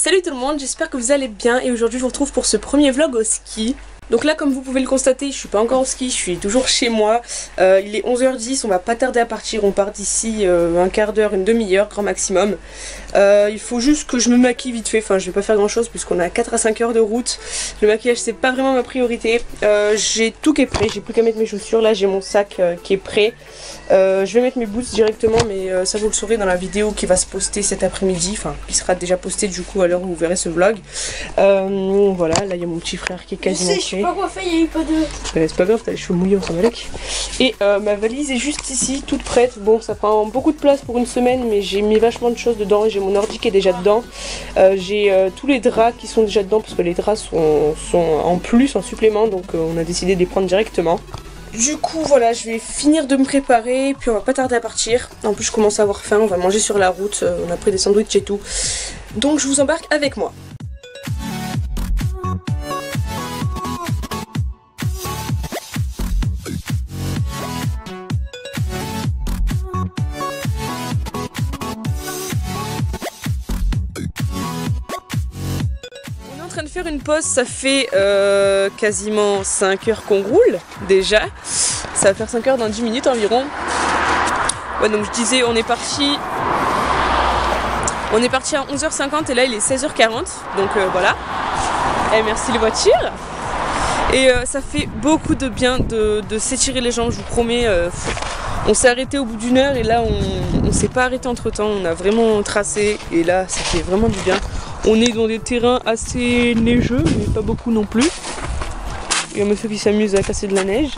Salut tout le monde, j'espère que vous allez bien et aujourd'hui je vous retrouve pour ce premier vlog au ski. Donc là, comme vous pouvez le constater, je suis pas encore au ski, je suis toujours chez moi. Il est 11h10, on va pas tarder à partir, on part d'ici un quart d'heure, une demi-heure, grand maximum. Il faut juste que je me maquille vite fait, enfin je vais pas faire grand chose puisqu'on a 4 à 5 heures de route. Le maquillage c'est pas vraiment ma priorité. J'ai tout qui est prêt, j'ai plus qu'à mettre mes chaussures, là j'ai mon sac qui est prêt. Je vais mettre mes boots directement, mais ça vous le saurez dans la vidéo qui va se poster cet après-midi, enfin qui sera déjà postée du coup à l'heure où vous verrez ce vlog. Voilà, là il y a mon petit frère qui est quasiment prêt. Je sais pas quoi faire, il n'y a eu pas de... C'est pas grave, t'as les cheveux mouillés au Ramalek. Et ma valise est juste ici, toute prête. Bon, ça prend beaucoup de place pour une semaine, mais j'ai mis vachement de choses dedans. J'ai mon ordi qui est déjà dedans. J'ai tous les draps qui sont déjà dedans, parce que les draps sont en plus, en supplément, donc on a décidé de les prendre directement. Du coup voilà, je vais finir de me préparer, puis on va pas tarder à partir. En plus je commence à avoir faim, on va manger sur la route, on a pris des sandwichs et tout. Donc je vous embarque avec moi. De faire une pause, ça fait quasiment 5 heures qu'on roule déjà, ça va faire 5 heures dans 10 minutes environ. Ouais, donc je disais on est parti à 11h50 et là il est 16h40, donc voilà. Et merci les voitures. Et ça fait beaucoup de bien de s'étirer les jambes, je vous promets. On s'est arrêté au bout d'une heure et là on s'est pas arrêté entre temps, on a vraiment tracé et là ça fait vraiment du bien. On est dans des terrains assez neigeux, mais pas beaucoup non plus. Il y a un monsieur qui s'amuse à casser de la neige.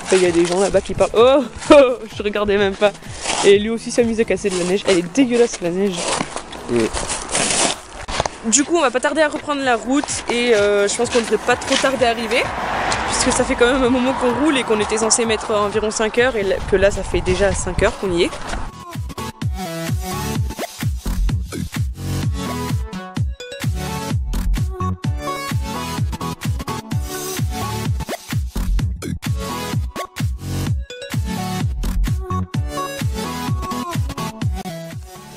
Enfin, il y a des gens là-bas qui parlent. Oh, oh, je regardais même pas. Et lui aussi s'amuse à casser de la neige. Elle est dégueulasse la neige. Du coup, on va pas tarder à reprendre la route et je pense qu'on devrait pas trop tarder à arriver. Puisque ça fait quand même un moment qu'on roule et qu'on était censé mettre environ 5 heures et que là ça fait déjà 5 heures qu'on y est.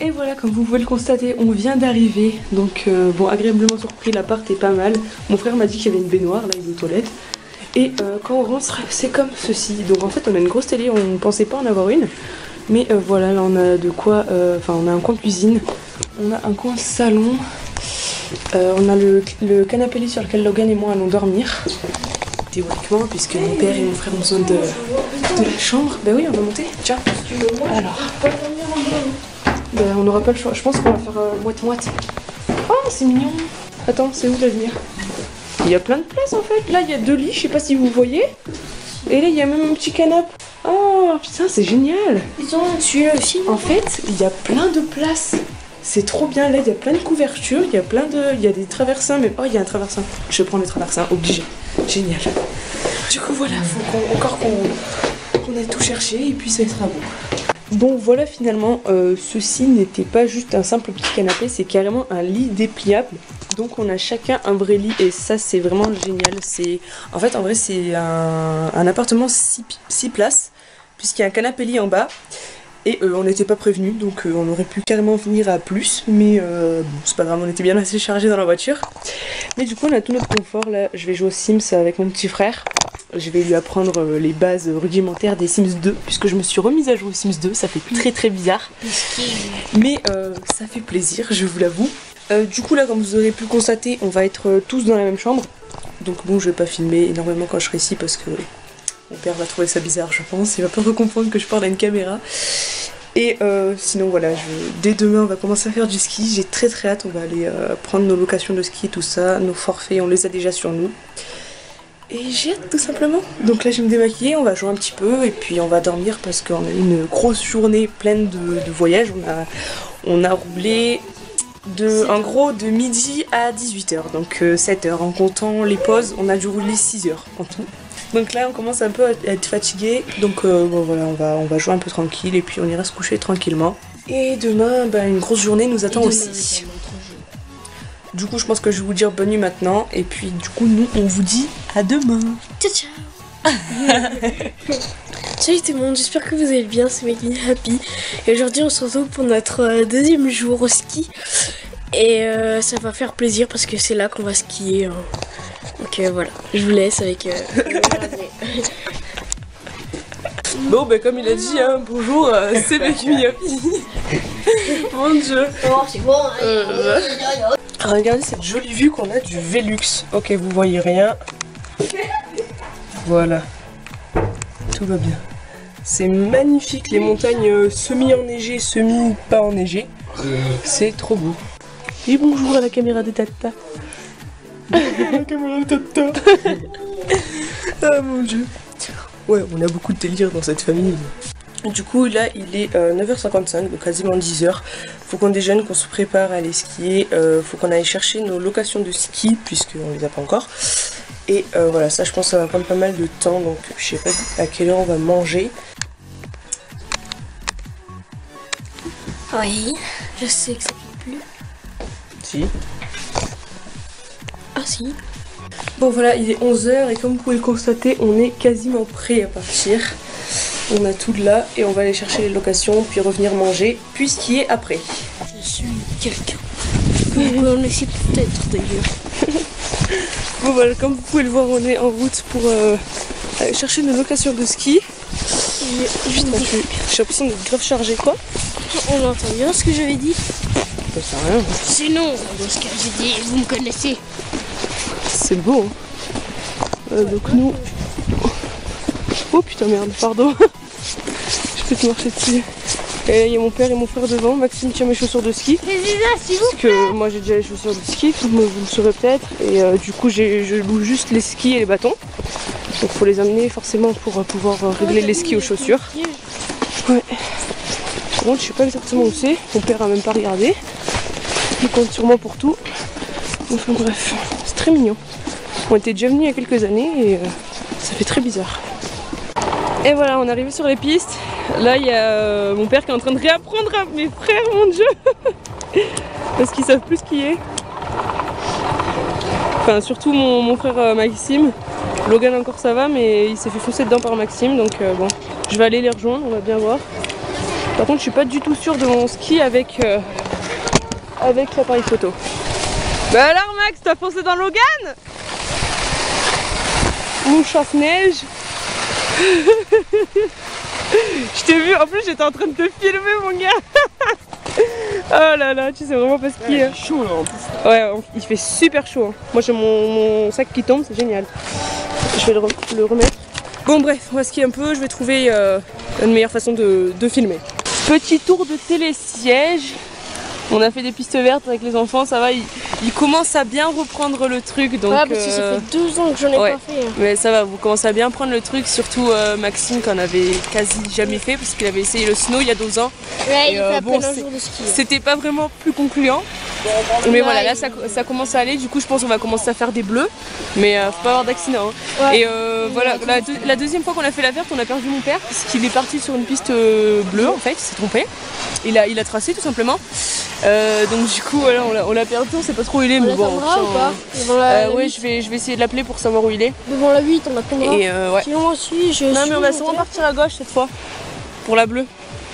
Et voilà, comme vous pouvez le constater, on vient d'arriver. Donc bon, agréablement surpris, l'appart est pas mal. Mon frère m'a dit qu'il y avait une baignoire, là il est aux toilettes. Et quand on rentre, c'est comme ceci. Donc en fait on a une grosse télé, on ne pensait pas en avoir une. Mais voilà, là on a de quoi, enfin on a un coin cuisine, on a un coin salon. On a le canapé lit sur lequel Logan et moi allons dormir. Théoriquement, puisque mon père et mon frère ont besoin de la chambre. Ben oui, on va monter, tiens. Alors... Ben, on n'aura pas le choix, je pense qu'on va faire moite-moite. Oh, c'est mignon. Attends, c'est où l'avenir? Il y a plein de place en fait. Là, il y a 2 lits, je sais pas si vous voyez. Et là, il y a même un petit canapé. Oh, putain, c'est génial. Ils ont celui-là aussi. En fait, il y a plein de places. C'est trop bien. Là, il y a plein de couvertures. Il y a plein de... Il y a des traversins. Mais... Oh, il y a un traversin. Je prends les traversins, obligé. Génial. Du coup, voilà, faut encore qu'on ait tout cherché et puis ça sera bon. Donc voilà, finalement, ceci n'était pas juste un simple petit canapé, c'est carrément un lit dépliable. Donc on a chacun un vrai lit et ça c'est vraiment génial. En fait, en vrai, c'est un appartement 6 places, puisqu'il y a un canapé lit en bas. Et on n'était pas prévenus, donc on aurait pu carrément venir à plus. Mais bon, c'est pas grave, on était bien assez chargés dans la voiture. Mais du coup, on a tout notre confort. Là, je vais jouer aux Sims avec mon petit frère. Je vais lui apprendre les bases rudimentaires des Sims 2, puisque je me suis remise à jouer aux Sims 2. Ça fait très très bizarre. Mais ça fait plaisir, je vous l'avoue. Du coup, là, comme vous aurez pu le constater, on va être tous dans la même chambre. Donc bon, je vais pas filmer énormément quand je serai ici, parce que... Mon père va trouver ça bizarre, je pense. Il va pas comprendre que je parle à une caméra. Et sinon, voilà, dès demain, on va commencer à faire du ski. J'ai très très hâte. On va aller prendre nos locations de ski et tout ça. Nos forfaits, on les a déjà sur nous. Et j'ai hâte, tout simplement. Donc là, je vais me démaquiller. On va jouer un petit peu. Et puis, on va dormir parce qu'on a eu une grosse journée pleine de voyages. On a roulé en gros de midi à 18h. Donc 7 heures. En comptant les pauses, on a dû rouler 6 heures en tout. Donc là on commence un peu à être fatigué, donc bon voilà, on va jouer un peu tranquille et puis on ira se coucher tranquillement. Et demain, bah, une grosse journée nous attend aussi. Du coup je pense que je vais vous dire bonne nuit maintenant, et puis du coup nous on vous dit à demain. Ciao ciao. Salut tout le monde, j'espère que vous allez bien, c'est Making Happy. Et aujourd'hui on se retrouve pour notre deuxième jour au ski. Et ça va faire plaisir parce que c'est là qu'on va skier. Donc voilà, je vous laisse avec... Bon, bah comme il a dit, hein, bonjour, c'est Bekumi. Mon dieu. Oh, c'est bon. Regardez cette jolie vue qu'on a du Velux. Ok, vous voyez rien. Voilà. Tout va bien. C'est magnifique, les montagnes semi-enneigées, semi-pas enneigées. C'est trop beau. Et bonjour à la caméra de Tata. La caméra de Tata. Ah mon dieu. Ouais, on a beaucoup de délire dans cette famille. Du coup, là, il est 9h55, donc quasiment 10h. Faut qu'on déjeune, qu'on se prépare à aller skier. Faut qu'on aille chercher nos locations de ski, puisqu'on les a pas encore. Et voilà, ça, je pense que ça va prendre pas mal de temps. Donc, je sais pas à quelle heure on va manger. Oui, je sais que ça fait plus. Si. Ah si. Bon, voilà, il est 11h et comme vous pouvez le constater, on est quasiment prêt à partir. On a tout là et on va aller chercher les locations, puis revenir manger, puis skier après. Je suis quelqu'un. On le sait peut-être d'ailleurs. Bon voilà, comme vous pouvez le voir, on est en route pour aller chercher nos locations de ski. J'ai l'impression d'être grave chargé, quoi. On entend bien ce que j'avais dit. Ça sert à rien. Sinon, dans ce que j'ai dit, vous me connaissez. C'est beau, hein. Donc nous... Oh putain merde, pardon. Je peux te marcher dessus. Et il y a mon père et mon frère devant. Maxime tient mes chaussures de ski. Parce que moi j'ai déjà les chaussures de ski, vous le saurez peut-être. Et du coup je loue juste les skis et les bâtons. Donc faut les amener forcément pour pouvoir régler les skis aux chaussures. Ouais. Par contre je sais pas exactement où c'est. Mon père a même pas regardé. Il compte sur moi pour tout. Enfin bref, c'est très mignon. On était déjà venus il y a quelques années et ça fait très bizarre. Et voilà, on est arrivé sur les pistes. Là, il y a mon père qui est en train de réapprendre à mes frères, mon dieu. Parce qu'ils savent plus skier. Enfin, surtout mon frère Maxime. Logan encore ça va, mais il s'est fait foncer dedans par Maxime. Donc bon, je vais aller les rejoindre, on va bien voir. Par contre, je suis pas du tout sûre de mon ski avec l'appareil photo. Bah alors Max, t'as foncé dans Logan? Mon chasse-neige. Je t'ai vu, en plus j'étais en train de te filmer mon gars. Oh là là, tu sais vraiment pas skier. Ouais, c'est chaud là en plus. Ouais, il fait super chaud. Hein. Moi j'ai mon sac qui tombe, c'est génial. Je vais le remettre. Bon bref, on va skier un peu, je vais trouver une meilleure façon de filmer. Petit tour de télésiège. On a fait des pistes vertes avec les enfants, ça va, ils commencent à bien reprendre le truc. Donc, ouais, parce que ça fait 2 ans que j'en ai pas fait. Mais ça va, vous commencez à bien prendre le truc, surtout Maxime qu'on avait quasi jamais fait parce qu'il avait essayé le snow il y a 2 ans. Ouais, il fait à peine un jour de ski. C'était pas vraiment plus concluant. Mais voilà, là ça commence à aller, du coup je pense qu'on va commencer à faire des bleus. Mais faut pas avoir d'accident. Hein. Ouais. Et voilà, la deuxième fois qu'on a fait la verte, on a perdu mon père parce qu'il est parti sur une piste bleue en fait, il s'est trompé. Il a tracé tout simplement. Donc du coup voilà, on l'a perdu, on sait pas trop où il est. Mais bon, ou pas ouais, je vais essayer de l'appeler pour savoir où il est. Devant la 8, on attendra. Et ouais. Sinon moi aussi, je non mais on va sûrement partir à gauche cette fois. Pour la bleue.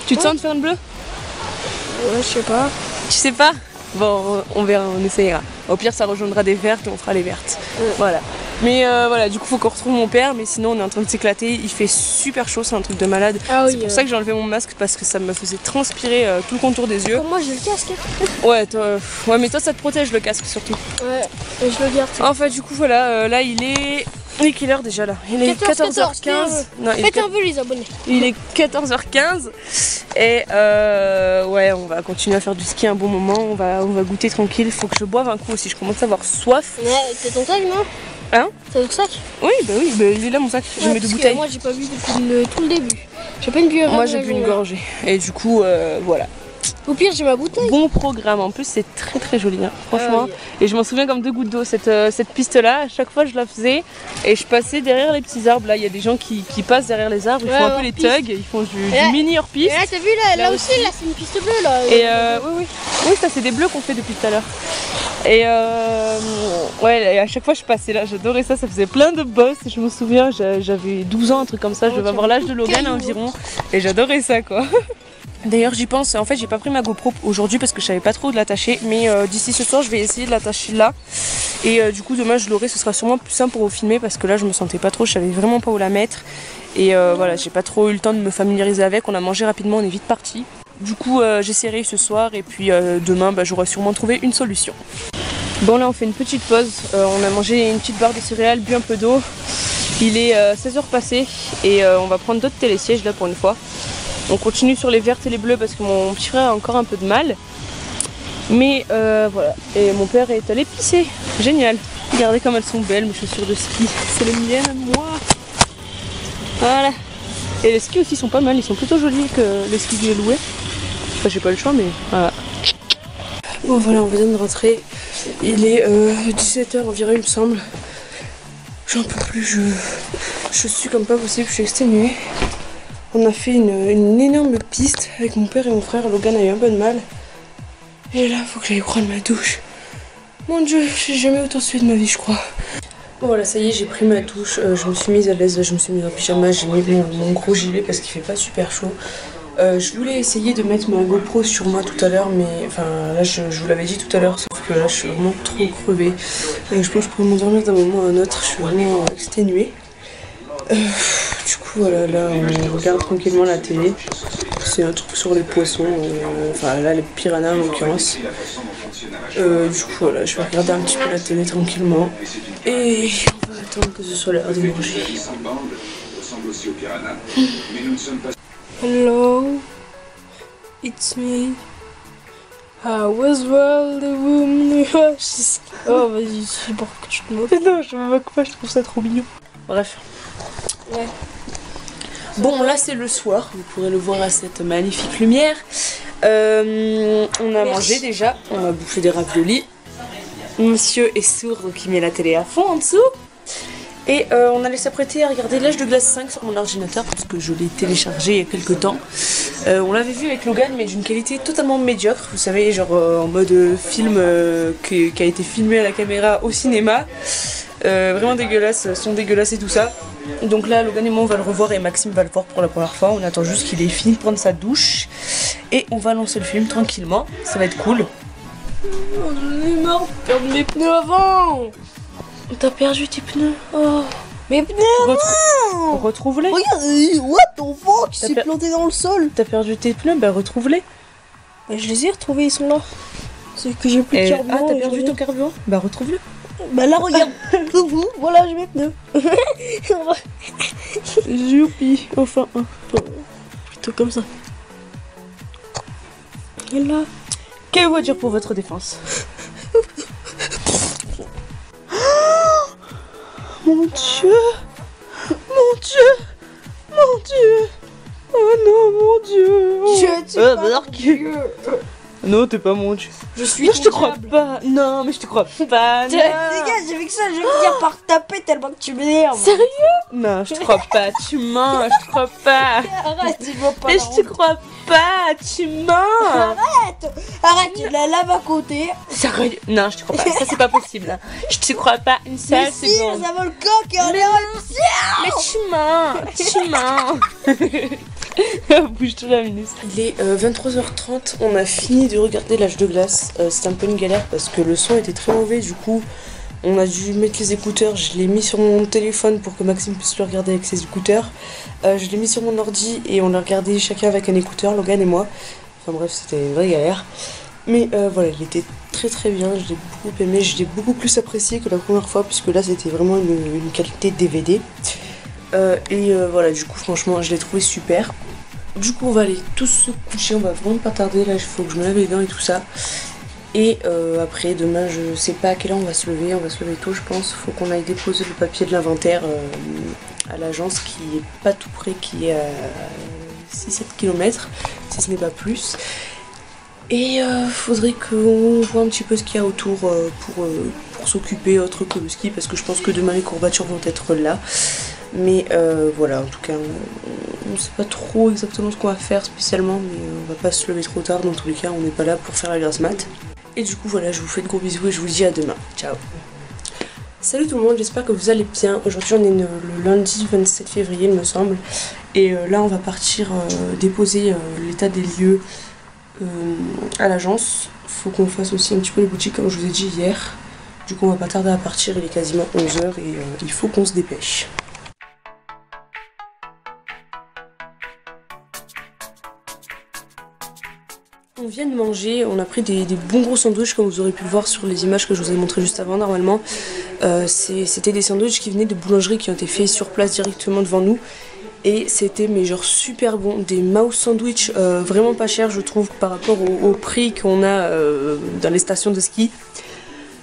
Tu te sens de faire une bleue? Ouais, je sais pas. Tu sais pas? Bon, on verra, on essayera. Au pire, ça rejoindra des vertes et on fera les vertes. Voilà. Mais voilà, du coup, faut qu'on retrouve mon père. Mais sinon, on est en train de s'éclater. Il fait super chaud, c'est un truc de malade. Ah, oui, c'est pour ça que j'ai enlevé mon masque parce que ça me faisait transpirer tout le contour des yeux. Comme moi, j'ai le casque. Ouais, ouais, mais toi, ça te protège le casque surtout. Ouais, et je le garde. Enfin, du coup, voilà, là, il est. Il est quelle heure déjà là? Il est 14h15. Non, faites un peu les abonnés. Il est 14h15 et ouais, on va continuer à faire du ski un bon moment. On va goûter tranquille. Il faut que je boive un coup aussi. Je commence à avoir soif. Ouais, t'as ton sac non? Hein? T'as ton sac? Oui, bah il est là mon sac. Je mets 2 bouteilles. Moi j'ai pas bu depuis tout le début. J'ai pas une bu. Moi j'ai bu une gorgée. Et du coup, voilà. Au pire, j'ai ma bouteille. Bon programme, en plus c'est très très joli, hein, franchement. Oui. Et je m'en souviens comme 2 gouttes d'eau, cette piste-là, à chaque fois je la faisais et je passais derrière les petits arbres. Là, il y a des gens qui passent derrière les arbres, ils font un peu les tugs, ils font du mini hors-piste. Là, t'as vu, là aussi, là c'est une piste bleue. Là. Et oui, ça c'est des bleus qu'on fait depuis tout à l'heure. Et ouais, à chaque fois je passais là, j'adorais ça, ça faisait plein de bosses. Je me souviens, j'avais 12 ans, un truc comme ça, je devais avoir l'âge de Logan environ. Et j'adorais ça quoi. D'ailleurs j'y pense, en fait j'ai pas pris ma GoPro aujourd'hui parce que je savais pas trop où l'attacher, mais d'ici ce soir je vais essayer de l'attacher là. Et du coup demain je l'aurai, ce sera sûrement plus simple pour vous filmer parce que là je me sentais pas trop, je savais vraiment pas où la mettre. Et voilà, j'ai pas trop eu le temps de me familiariser avec, on a mangé rapidement, on est vite parti. Du coup j'essaierai ce soir et puis demain j'aurai sûrement trouvé une solution. Bon là on fait une petite pause, on a mangé une petite barre de céréales, bu un peu d'eau. Il est 16h passé et on va prendre d'autres télésièges là pour une fois. On continue sur les vertes et les bleues parce que mon petit frère a encore un peu de mal. Mais voilà. Et mon père est allé pisser. Génial. Regardez comme elles sont belles mes chaussures de ski. C'est les miennes, moi. Voilà. Et les skis aussi sont pas mal. Ils sont plutôt jolis que les skis que j'ai loués. Enfin j'ai pas le choix mais voilà. Bon voilà, on vient de rentrer. Il est 17h environ il me semble. J'en peux plus. Je suis comme pas possible. Je suis exténuée. On a fait une énorme piste avec mon père et mon frère. Logan a eu un peu de mal. Et là, faut que j'aille prendre ma douche. Mon Dieu, j'ai jamais autant sué de ma vie, je crois. Bon voilà, ça y est, j'ai pris ma douche. Je me suis mise à l'aise. Je me suis mise en pyjama. J'ai mis mon gros gilet parce qu'il fait pas super chaud. Je voulais essayer de mettre ma GoPro sur moi tout à l'heure, mais enfin là, je vous l'avais dit tout à l'heure, sauf que là, je suis vraiment trop crevée. Et je pense que je pourrais m'endormir d'un moment à un autre. Je suis vraiment exténuée. Du coup voilà, là on regarde tranquillement la télé. C'est un truc sur les poissons, enfin là les piranhas en l'occurrence. Du coup voilà, je vais regarder un petit peu la télé tranquillement. Et on va attendre que ce soit l'heure de manger. Hello, it's me. I was well the woman. Oh vas-y, c'est pour que tu te moques. Non, je me moque pas, je trouve ça trop mignon. Bref. Ouais. Bon là c'est le soir, vous pourrez le voir à cette magnifique lumière. On a mangé déjà, on a bouffé des raviolis. Monsieur est sourd donc il met la télé à fond en dessous. Et on allait s'apprêter à regarder L'Âge de glace 5 sur mon ordinateur parce que je l'ai téléchargé il y a quelques temps. On l'avait vu avec Logan mais d'une qualité totalement médiocre, vous savez, genre en mode film qui a été filmé à la caméra au cinéma. Vraiment dégueulasse, son dégueulasse et tout ça. Donc là Logan et moi on va le revoir et Maxime va le voir pour la première fois. On attend juste qu'il ait fini de prendre sa douche et on va lancer le film tranquillement, ça va être cool. Oh, j'en ai marre de perdre mes pneus avant. T'as perdu tes pneus? Oh. Mes pneus Retrouve-les. Regarde, what the fuck, il s'est planté dans le sol. T'as perdu tes pneus? Bah retrouve-les. Bah, je les ai retrouvés, ils sont là. C'est que j'ai plus de carburant. Ah t'as perdu ton carburant? Bah retrouve-le. Bah là regarde. Voilà, j'ai mes pneus. Youpi, enfin un. Plutôt comme ça. Et là. Qu'avez-vous à dire pour votre défense? Mon Dieu! Mon Dieu! Mon Dieu! Oh non, mon Dieu! Je suis pas Dieu. Non, t'es pas mon Dieu. Je suis Non, je te crois pas. Non, mais je te crois pas. Non. Les gars, j'ai vu que ça, je vais finir par taper tellement que tu m'énerves. Sérieux? Non, je te crois pas. Tu mens, je te crois pas. Arrête, tu vois pas. Mais je te crois pas. Tu mens. Arrête, il y a de la lave à côté. Sérieux? Non, je te crois pas. Ça, c'est pas possible. Je te crois pas une seule mais si, seconde. ça vaut le coq et on est Mais tu mens. Tu mens. Bouge-toi la minute. Il est 23h30, on a fini de regarder L'Âge de glace. C'était un peu une galère parce que le son était très mauvais, du coup on a dû mettre les écouteurs. Je l'ai mis sur mon téléphone pour que Maxime puisse le regarder avec ses écouteurs. Je l'ai mis sur mon ordi et on l'a regardé chacun avec un écouteur, Logan et moi. Enfin bref, c'était une vraie galère. Mais voilà, il était très très bien, je l'ai beaucoup aimé, je l'ai beaucoup plus apprécié que la première fois puisque là c'était vraiment une qualité DVD. Voilà, du coup franchement je l'ai trouvé super. Du coup on va aller tous se coucher, on va vraiment pas tarder, là il faut que je me lave les dents et tout ça. Et après demain je sais pas à quelle heure on va se lever tôt je pense. Faut qu'on aille déposer le papier de l'inventaire à l'agence qui est pas tout près, qui est à 6-7 km si ce n'est pas plus. Et faudrait qu'on voit un petit peu ce qu'il y a autour pour s'occuper autre que le ski parce que je pense que demain les courbatures vont être là. Mais voilà, en tout cas on sait pas trop exactement ce qu'on va faire spécialement, mais on va pas se lever trop tard, dans tous les cas on n'est pas là pour faire la grasse mat. Et du coup voilà, je vous fais de gros bisous et je vous dis à demain, ciao. Salut tout le monde, j'espère que vous allez bien. Aujourd'hui on est le lundi 27 février il me semble. Et là on va partir déposer l'état des lieux à l'agence. Faut qu'on fasse aussi un petit peu les boutiques comme je vous ai dit hier. Du coup on va pas tarder à partir, il est quasiment 11 h et il faut qu'on se dépêche. On vient de manger, on a pris des bons gros sandwichs comme vous aurez pu le voir sur les images que je vous ai montrées juste avant. Normalement c'était des sandwichs qui venaient de boulangeries qui ont été faits sur place directement devant nous. Et c'était mais genre super bon, des mouse sandwich vraiment pas chers je trouve par rapport au prix qu'on a dans les stations de ski.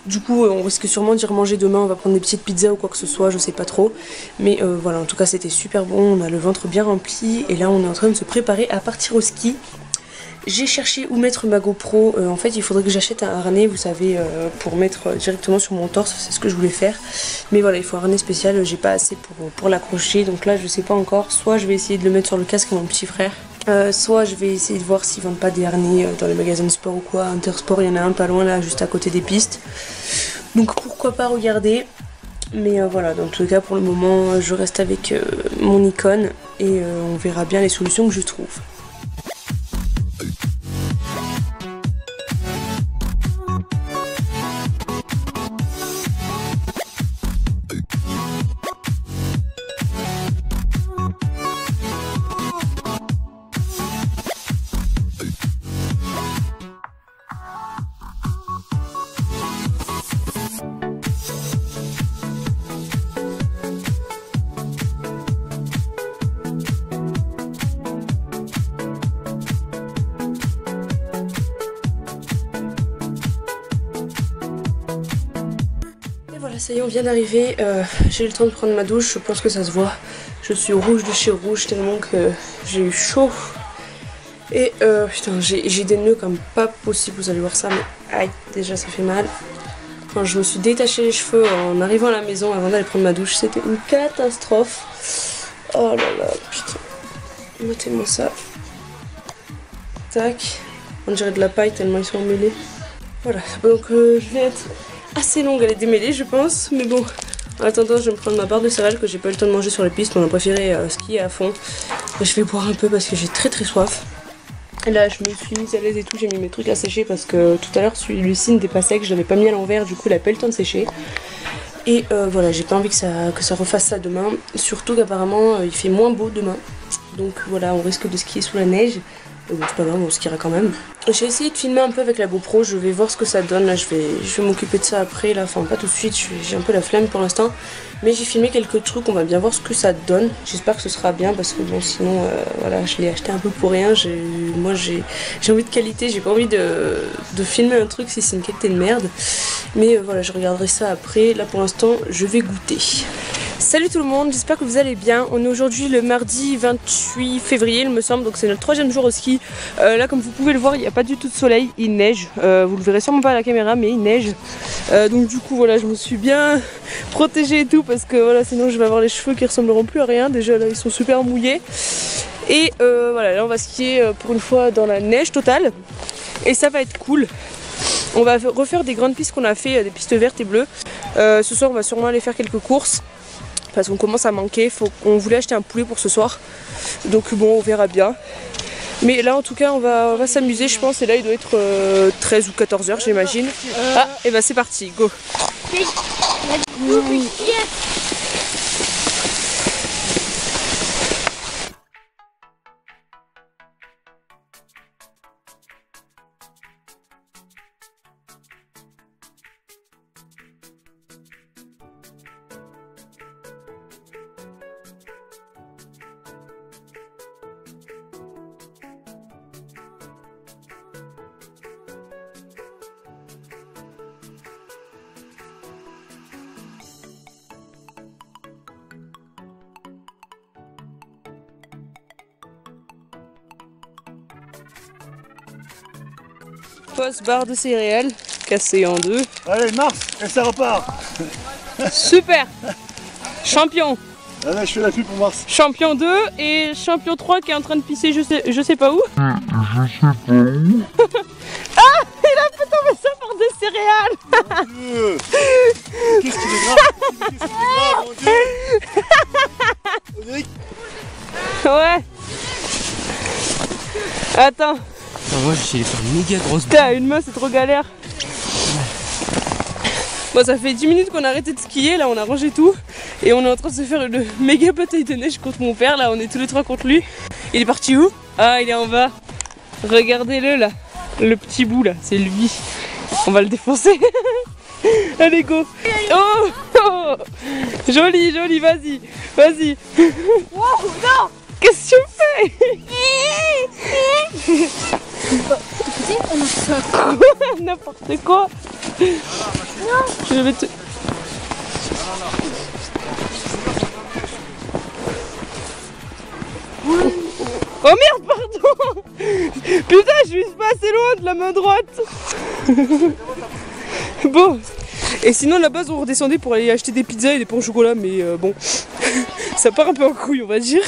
Du coup on risque sûrement d'y remanger demain, on va prendre des petites pizzas ou quoi que ce soit, je sais pas trop. Mais voilà, en tout cas c'était super bon, on a le ventre bien rempli et là on est en train de se préparer à partir au ski. J'ai cherché où mettre ma GoPro, en fait il faudrait que j'achète un harnais, vous savez, pour mettre directement sur mon torse, c'est ce que je voulais faire. Mais voilà, il faut un harnais spécial, j'ai pas assez pour l'accrocher, donc là je sais pas encore, soit je vais essayer de le mettre sur le casque à mon petit frère, soit je vais essayer de voir s'ils vendent pas des harnais dans les magasins de sport ou quoi. Intersport, il y en a un pas loin là, juste à côté des pistes. Donc pourquoi pas regarder. Mais voilà, dans tout cas pour le moment je reste avec mon Nikon et on verra bien les solutions que je trouve. Ça y est, on vient d'arriver, j'ai eu le temps de prendre ma douche, je pense que ça se voit. Je suis rouge de chez rouge tellement que j'ai eu chaud. Et putain, j'ai des nœuds comme pas possible, vous allez voir ça, mais aïe, déjà ça fait mal. Quand je me suis détaché les cheveux en arrivant à la maison avant d'aller prendre ma douche, c'était une catastrophe. Oh là là, putain. Mettez-moi ça. Tac. On dirait de la paille tellement ils sont emmêlés. Voilà, donc je vais être assez longue à les démêler je pense, mais bon, en attendant je vais me prendre ma barre de céréales que j'ai pas eu le temps de manger sur les pistes, on a préféré skier à fond. Je vais boire un peu parce que j'ai très soif. Et là je me suis mise à l'aise et tout, j'ai mis mes trucs à sécher parce que tout à l'heure celui-ci n'était pas sec, je l'avais pas mis à l'envers, du coup il a pas eu le temps de sécher. Et voilà, j'ai pas envie que ça refasse ça demain, surtout qu'apparemment il fait moins beau demain. Donc voilà, on risque de skier sous la neige. Bon, c'est pas grave, on skiera quand même. J'ai essayé de filmer un peu avec la GoPro, je vais voir ce que ça donne. Là, je vais m'occuper de ça après, là, enfin pas tout de suite, j'ai un peu la flemme pour l'instant. Mais j'ai filmé quelques trucs, on va bien voir ce que ça donne. J'espère que ce sera bien parce que bon, sinon, voilà, je l'ai acheté un peu pour rien. Moi, j'ai envie de qualité, j'ai pas envie de filmer un truc si c'est une qualité de merde. Mais voilà, je regarderai ça après. Là, pour l'instant, je vais goûter. Salut tout le monde, j'espère que vous allez bien. On est aujourd'hui le mardi 28 février il me semble, donc c'est notre 3e jour au ski. Là comme vous pouvez le voir, il n'y a pas du tout de soleil, il neige. Vous le verrez sûrement pas à la caméra mais il neige. Donc du coup voilà, je me suis bien protégée et tout parce que voilà, sinon je vais avoir les cheveux qui ressembleront plus à rien. Déjà là ils sont super mouillés. Et voilà, là on va skier pour une fois dans la neige totale. Et ça va être cool. On va refaire des grandes pistes qu'on a fait, des pistes vertes et bleues. Ce soir on va sûrement aller faire quelques courses. Parce qu'on commence à manquer, on voulait acheter un poulet pour ce soir. Donc bon, on verra bien. Mais là en tout cas on va s'amuser je pense. Et là il doit être 13 ou 14 h j'imagine. Ah et bah c'est parti, go. Pause barre de céréales, cassée en deux. Allez, Mars, et ça repart. Super. Champion. Allez, je fais la pub pour Mars. Champion 2 et champion 3 qui est en train de pisser je sais pas où. Ah, il a fait tomber sa barre de céréales. Mon Dieu. Qu'est-ce qu'il est grave. Qu'est-ce qu'il est grave, mon Dieu. Ouais. putain. Enfin, moi j'ai fait une méga grosse boule. Putain, une main c'est trop galère. Bon, ça fait 10 minutes qu'on a arrêté de skier, là on a rangé tout. Et on est en train de se faire une méga bataille de neige contre mon père, là on est tous les trois contre lui. Il est parti où? Ah, il est en bas. Regardez-le là, le petit bout là, c'est lui. On va le défoncer. Allez go. Oh, oh. Joli, joli, vas-y, vas-y. Wow, non. Qu'est-ce que tu fais? N'importe quoi. Je vais te... Oh merde, pardon. Putain, je suis pas assez loin de la main droite. Bon. Et sinon, là-bas, on redescendait pour aller acheter des pizzas et des pains au chocolat, mais bon, ça part un peu en couille, on va dire.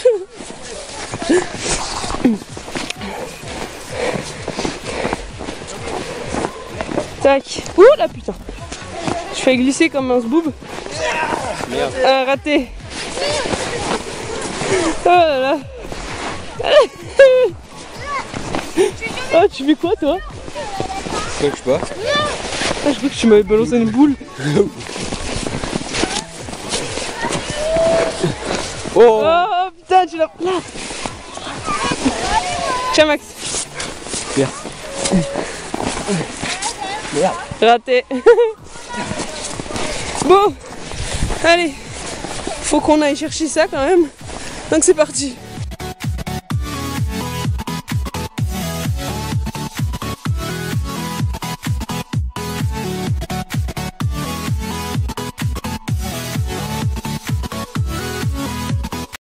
Tac. Ouh là, putain. Je fais glisser comme un zboob. Merde. Ah, raté. Oh là là. Ah, tu fais quoi, toi? Je sais pas. Ah, je crois que tu m'avais balancé une boule. Oh, Oh putain, tu l'as... Là. Tiens, Max. Merde. Merde. Raté. Bon, allez. Faut qu'on aille chercher ça quand même. Donc c'est parti.